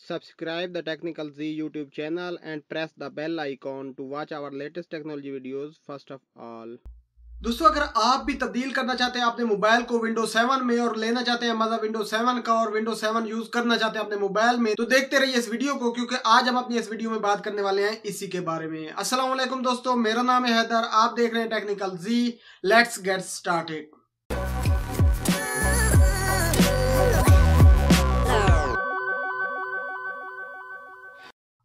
Subscribe the Technical Z YouTube channel and press the bell icon to watch our latest technology videos first of all. दोस्तों, अगर आप भी तब्दील करना चाहते हैं अपने मोबाइल को विंडोज 7 में और लेना चाहते हैं मजा विंडोज 7 का और विंडोज 7 यूज करना चाहते हैं अपने मोबाइल में, तो देखते रहिए इस वीडियो को, क्योंकि आज हम अपनी इस वीडियो में बात करने वाले हैं इसी के बारे में। अस्सलाम वालेकुम दोस्तों, मेरा नाम है हैदर, आप देख रहे हैं technical ji. Let's get started.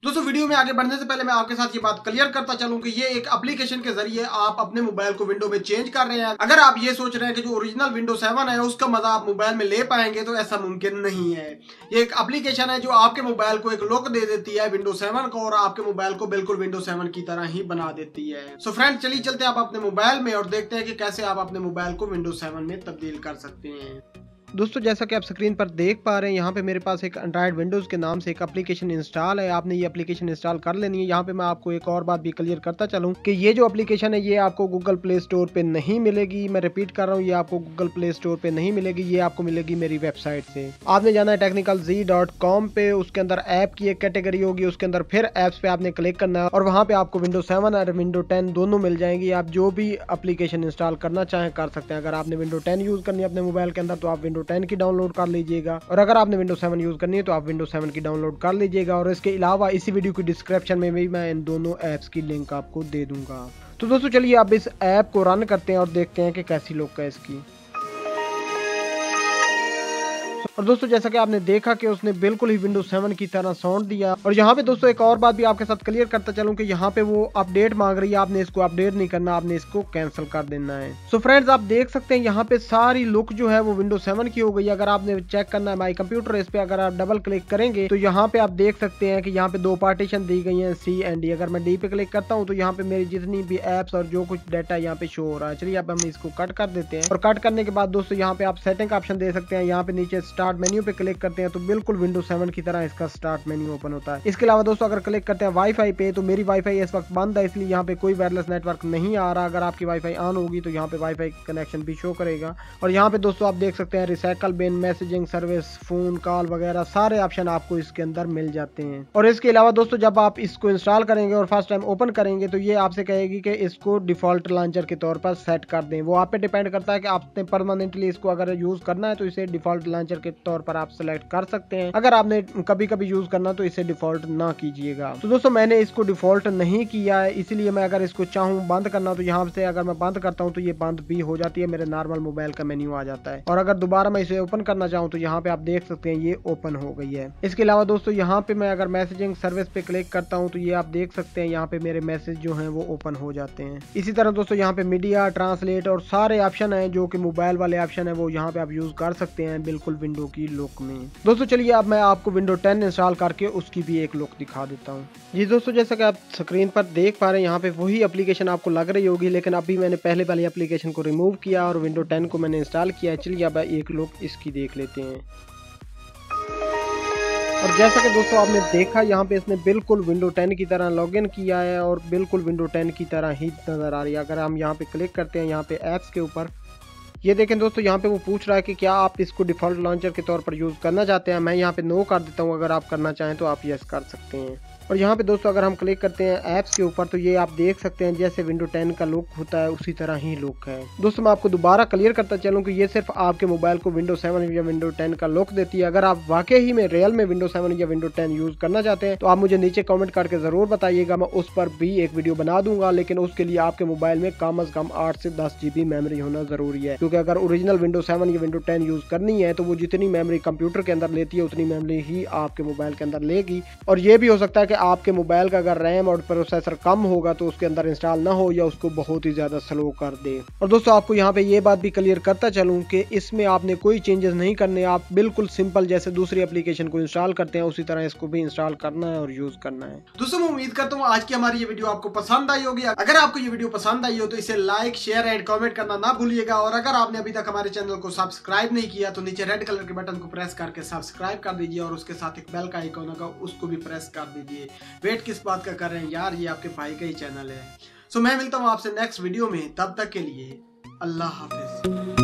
दोस्तों, वीडियो में आगे बढ़ने से पहले मैं आपके साथ ये बात क्लियर करता चलूं कि ये एक एप्लीकेशन के जरिए आप अपने मोबाइल को विंडो में चेंज कर रहे हैं। अगर आप ये सोच रहे हैं कि जो ओरिजिनल विंडो 7 है उसका मजा आप मोबाइल में ले पाएंगे, तो ऐसा मुमकिन नहीं है। ये एक एप्लीकेशन है जो आपके मोबाइल को एक लुक दे देती है विंडो 7 को और आपके मोबाइल को बिल्कुल विंडो 7 की तरह ही बना देती है। सो फ्रेंड, चलिए चलते हैं आप अपने मोबाइल में और देखते हैं कि कैसे आप अपने मोबाइल को विंडो 7 में तब्दील कर सकते हैं। दोस्तों, जैसा कि आप स्क्रीन पर देख पा रहे हैं, यहाँ पे मेरे पास एक एंड्रॉइड विंडोज़ के नाम से एक एप्लीकेशन इंस्टॉल है। आपने ये एप्लीकेशन इंस्टॉल कर लेनी है। यहाँ पे मैं आपको एक और बात भी क्लियर करता चलूँ कि ये जो एप्लीकेशन है ये आपको गूगल प्ले स्टोर पे नहीं मिलेगी। मैं रिपीट कर रहा हूँ, ये आपको गूगल प्ले स्टोर पे नहीं मिलेगी, ये आपको मिलेगी मेरी वेबसाइट से। आपने जाना है technicalz.com पे, उसके अंदर ऐप की एक कैटेगरी होगी, उसके अंदर फिर ऐप्स पे आपने क्लिक करना है और वहाँ पे आपको विंडो 7 और विंडो 10 दोनों मिल जाएंगी। आप जो भी एप्लीकेशन इंस्टॉल करना चाहें कर सकते हैं। अगर आपने विंडो 10 यूज करनी है अपने मोबाइल के अंदर तो आप विंडो 10 की डाउनलोड कर लीजिएगा, और अगर आपने विंडो 7 यूज करनी है तो आप विंडो 7 की डाउनलोड कर लीजिएगा। और इसके अलावा इसी वीडियो की डिस्क्रिप्शन में भी मैं इन दोनों ऐप्स की लिंक आपको दे दूंगा। तो दोस्तों, चलिए आप इस ऐप को रन करते हैं और देखते हैं कि कैसी लुक है इसकी। और दोस्तों, जैसा कि आपने देखा कि उसने बिल्कुल ही विंडोज 7 की तरह साउंड दिया। और यहाँ पे दोस्तों एक और बात भी आपके साथ क्लियर करता चलूं कि यहाँ पे वो अपडेट मांग रही है। आपने इसको अपडेट नहीं करना, आपने इसको कैंसिल कर देना है। सो फ्रेंड्स, आप देख सकते हैं यहाँ पे सारी लुक जो है वो विंडोज 7 की हो गई है। अगर आपने चेक करना है माई कंप्यूटर, इस पे अगर आप डबल क्लिक करेंगे तो यहाँ पे आप देख सकते हैं कि यहाँ पे दो पार्टीशन दी गई है, C एंड D। अगर मैं D पे क्लिक करता हूँ तो यहाँ पे मेरी जितनी भी एप्स और जो कुछ डाटा यहाँ पे शो हो रहा है। चलिए अब हम इसको कट कर देते हैं। और कट करने के बाद दोस्तों यहाँ पे आप सेटिंग का ऑप्शन दे सकते हैं। यहाँ पे नीचे स्टार्ट मेन्यू पे क्लिक करते हैं तो बिल्कुल विंडोज 7 की तरह इसका स्टार्ट मेन्यू ओपन होता है। इसके अलावा दोस्तों अगर क्लिक करते हैं वाईफाई पे, तो मेरी वाईफाई इस वक्त बंद है, इसलिए यहाँ पे कोई वायरलेस नेटवर्क नहीं आ रहा। अगर आपकी वाईफाई ऑन होगी तो यहाँ पे वाईफाई कनेक्शन भी शो करेगा। और यहाँ पे दोस्तों आप देख सकते हैं recycle bin, messaging service, phone call वगैरह सारे ऑप्शन आपको इसके अंदर मिल जाते हैं। और इसके अलावा दोस्तों जब आप इसको इंस्टॉल करेंगे और फर्स्ट टाइम ओपन करेंगे तो ये आपसे कहेगी कि इसको डिफॉल्ट लॉन्चर के तौर पर सेट कर दें। वो आप पे डिपेंड करता है कि आपने परमानेंटली इसको अगर यूज करना है तो इसे डिफॉल्ट लॉन्चर के तौर पर आप सेलेक्ट कर सकते हैं। अगर आपने कभी कभी यूज करना तो इसे डिफॉल्ट ना कीजिएगा। तो दोस्तों मैंने इसको डिफॉल्ट नहीं किया है, इसलिए मैं अगर इसको चाहूँ बंद करना तो यहाँ से अगर मैं बंद करता हूँ तो ये बंद भी हो जाती है, मेरे नॉर्मल मोबाइल का मेन्यू आ जाता है। और अगर दोबारा मैं इसे ओपन करना चाहूँ तो यहाँ पे आप देख सकते हैं ये ओपन हो गई है। इसके अलावा दोस्तों यहाँ पे मैं अगर मैसेजिंग सर्विस पे क्लिक करता हूँ तो ये आप देख सकते हैं यहाँ पे मेरे मैसेज जो है वो ओपन हो जाते हैं। इसी तरह दोस्तों यहाँ पे मीडिया, ट्रांसलेट और सारे ऑप्शन है जो कि मोबाइल वाले ऑप्शन है वो यहाँ पे आप यूज कर सकते हैं बिल्कुल विंडो की लुक में। दोस्तों चलिए अब मैं आपको विंडो 10 इंस्टॉल करके उसकी भी एक लुक दिखा देता हूँ। जी दोस्तों, जैसा कि आप स्क्रीन पर देख पा रहे हैं यहाँ पे वही एप्लीकेशन आपको लग रही होगी, लेकिन अभी मैंने पहले वाली एप्लीकेशन को रिमूव किया और विंडो 10 को मैंने इंस्टॉल किया है। चलिए अब एक लुक इसकी देख लेते हैं। और जैसा कि दोस्तों आपने देखा यहाँ पे इसने बिल्कुल विंडो 10 की तरह लॉगिन किया है और बिल्कुल विंडो 10 की तरह ही नजर आ रही है। अगर हम यहाँ पे क्लिक करते हैं यहाँ पे ऐप्स के ऊपर, ये देखें दोस्तों यहाँ पे वो पूछ रहा है कि क्या आप इसको डिफॉल्ट लॉन्चर के तौर पर यूज़ करना चाहते हैं। मैं यहाँ पे नो कर देता हूँ। अगर आप करना चाहें तो आप यस कर सकते हैं। और यहाँ पे दोस्तों अगर हम क्लिक करते हैं ऐप्स के ऊपर तो ये आप देख सकते हैं जैसे विंडो 10 का लुक होता है उसी तरह ही लुक है। दोस्तों मैं आपको दोबारा क्लियर करता चलूँ कि ये सिर्फ आपके मोबाइल को विंडो 7 या विंडो 10 का लुक देती है। अगर आप वाकई ही में रियल में विंडो 7 या विंडो 10 यूज करना चाहते हैं तो आप मुझे नीचे कमेंट करके जरूर बताइएगा, मैं उस पर भी एक वीडियो बना दूंगा। लेकिन उसके लिए आपके मोबाइल में कम अज कम 8 से 10 GB मेमोरी होना जरूरी है, क्योंकि अगर ओरिजिनल विंडो 7 या विंडो 10 यूज करनी है तो वो जितनी मेमोरी कंप्यूटर के अंदर लेती है उतनी मेमोरी ही आपके मोबाइल के अंदर लेगी। और ये भी हो सकता है कि आपके मोबाइल अगर रैम और प्रोसेसर कम होगा तो उसके अंदर इंस्टॉल ना हो या उसको बहुत ही ज्यादा स्लो कर दे। और दोस्तों आपको यहाँ पे ये बात भी क्लियर करता चलूं कि इसमें आपने कोई चेंजेस नहीं करने, आप बिल्कुल सिंपल जैसे दूसरी एप्लीकेशन को इंस्टॉल करते हैं उसी तरह इसको भी इंस्टॉल करना है और यूज करना है। दोस्तों मैं उम्मीद करता हूँ आज की हमारी ये वीडियो आपको पसंद आई होगी। अगर आपको ये वीडियो पसंद आई हो तो इसे लाइक, शेयर एंड कमेंट करना ना भूलिएगा। और अगर आपने अभी तक हमारे चैनल को सब्सक्राइब नहीं किया तो नीचे रेड कलर के बटन को प्रेस करके सब्सक्राइब कर दीजिए और उसके साथ एक बेल का आइकॉन होगा उसको भी प्रेस कर दीजिए। वेट किस बात का कर रहे हैं यार, ये आपके भाई का ही चैनल है। सो मैं मिलता हूँ आपसे नेक्स्ट वीडियो में, तब तक के लिए अल्लाह हाफिज।